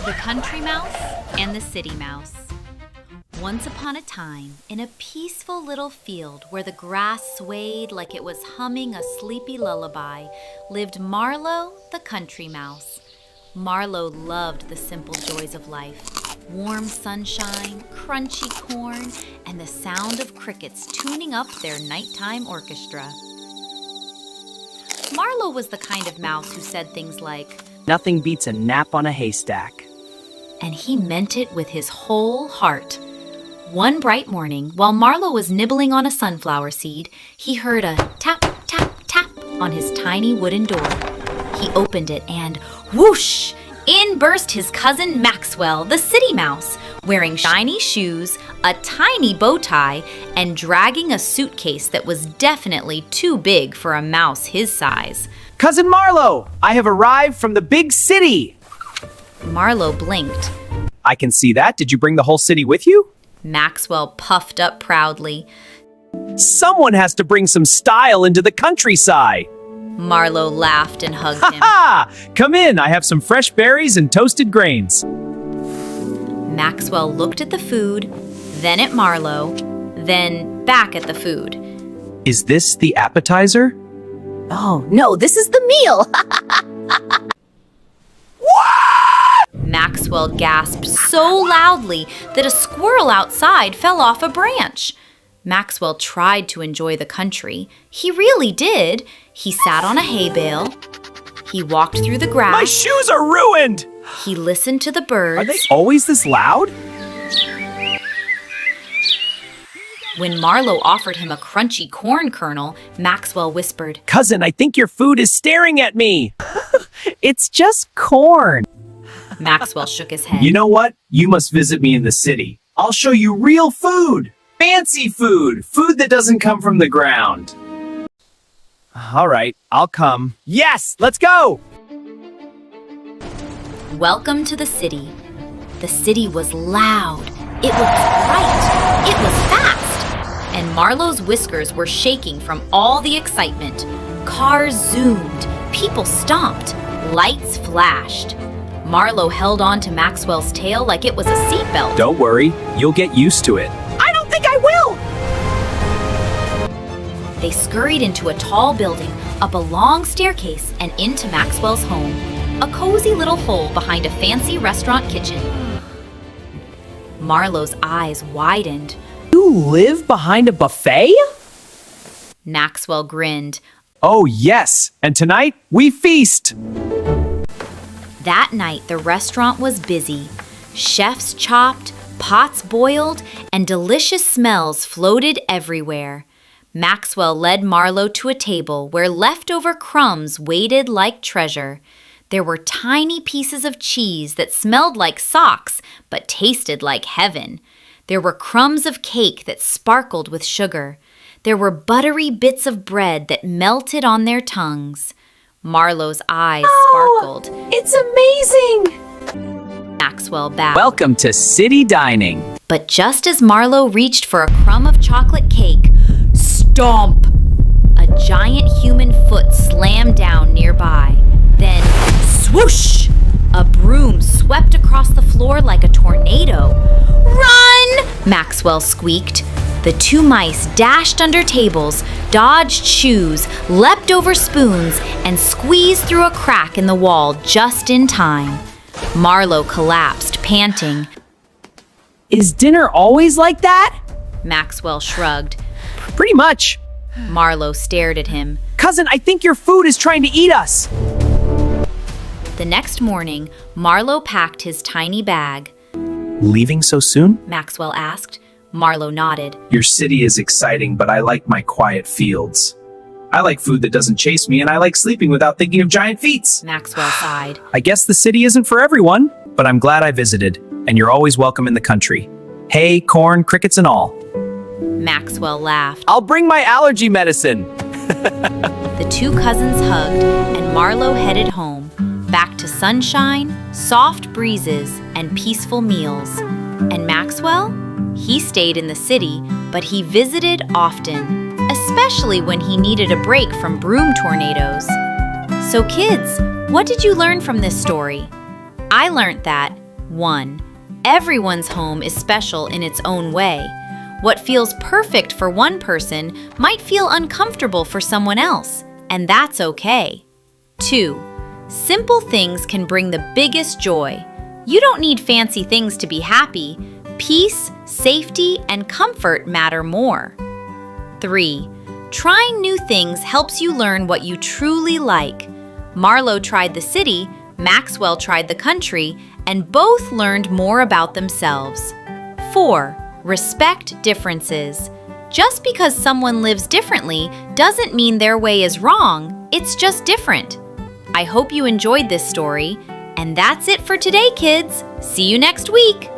The Country Mouse and the City Mouse. Once upon a time, in a peaceful little field where the grass swayed like it was humming a sleepy lullaby, lived Marlowe the Country Mouse. Marlowe loved the simple joys of life: warm sunshine, crunchy corn, and the sound of crickets tuning up their nighttime orchestra. Marlowe was the kind of mouse who said things like, "Nothing beats a nap on a haystack." And he meant it with his whole heart. One bright morning, while Marlowe was nibbling on a sunflower seed, he heard a tap, tap, tap on his tiny wooden door. He opened it and whoosh! In burst his cousin Maxwell, the City Mouse, wearing shiny shoes, a tiny bow tie, and dragging a suitcase that was definitely too big for a mouse his size. "Cousin Marlowe, I have arrived from the big city." Marlowe blinked. "I can see that. Did you bring the whole city with you?" Maxwell puffed up proudly. "Someone has to bring some style into the countryside." Marlowe laughed and hugged him. "Ha! Come in. I have some fresh berries and toasted grains." Maxwell looked at the food, then at Marlowe, then back at the food. "Is this the appetizer?" "Oh, no, this is the meal." Maxwell gasped so loudly that a squirrel outside fell off a branch. Maxwell tried to enjoy the country. He really did. He sat on a hay bale. He walked through the grass. "My shoes are ruined!" He listened to the birds. "Are they always this loud?" When Marlowe offered him a crunchy corn kernel, Maxwell whispered, "Cousin, I think your food is staring at me." "It's just corn." Maxwell shook his head. "You know what? You must visit me in the city. I'll show you real food. Fancy food. Food that doesn't come from the ground." "All right, I'll come." "Yes, let's go!" Welcome to the city. The city was loud. It was bright. It was fast. And Marlowe's whiskers were shaking from all the excitement. Cars zoomed. People stomped. Lights flashed. Marlowe held on to Maxwell's tail like it was a seatbelt. "Don't worry, you'll get used to it." "I don't think I will." They scurried into a tall building, up a long staircase, and into Maxwell's home, a cozy little hole behind a fancy restaurant kitchen. Marlowe's eyes widened. "You live behind a buffet?" Maxwell grinned. "Oh, yes, and tonight we feast." That night, the restaurant was busy. Chefs chopped, pots boiled, and delicious smells floated everywhere. Maxwell led Marlowe to a table where leftover crumbs waited like treasure. There were tiny pieces of cheese that smelled like socks but tasted like heaven. There were crumbs of cake that sparkled with sugar. There were buttery bits of bread that melted on their tongues. Marlowe's eyes sparkled. "It's amazing!" Maxwell bowed. "Welcome to city dining." But just as Marlowe reached for a crumb of chocolate cake, stomp! A giant human foot slammed down nearby. Then, swoosh! A broom swept across the floor like a tornado. "Run!" Maxwell squeaked. The two mice dashed under tables, dodged shoes, leapt over spoons, and squeezed through a crack in the wall just in time. Marlowe collapsed, panting. "Is dinner always like that?" Maxwell shrugged. "Pretty much." Marlowe stared at him. "Cousin, I think your food is trying to eat us." The next morning, Marlowe packed his tiny bag. "Leaving so soon?" Maxwell asked. Marlowe nodded. "Your city is exciting, but I like my quiet fields. I like food that doesn't chase me, and I like sleeping without thinking of giant feats." Maxwell sighed. "I guess the city isn't for everyone, but I'm glad I visited, and you're always welcome in the country. Hay, corn, crickets, and all." Maxwell laughed. "I'll bring my allergy medicine." The two cousins hugged, and Marlowe headed home, back to sunshine, soft breezes, and peaceful meals. And Maxwell? He stayed in the city, but he visited often, especially when he needed a break from broom tornadoes. So kids, what did you learn from this story? I learned that 1. Everyone's home is special in its own way. What feels perfect for one person might feel uncomfortable for someone else, and that's okay. 2. Simple things can bring the biggest joy. You don't need fancy things to be happy. Peace, safety, and comfort matter more. 3. Trying new things helps you learn what you truly like. Marlowe tried the city, Maxwell tried the country, and both learned more about themselves. 4. Respect differences. Just because someone lives differently doesn't mean their way is wrong, it's just different. I hope you enjoyed this story, and that's it for today, kids. See you next week!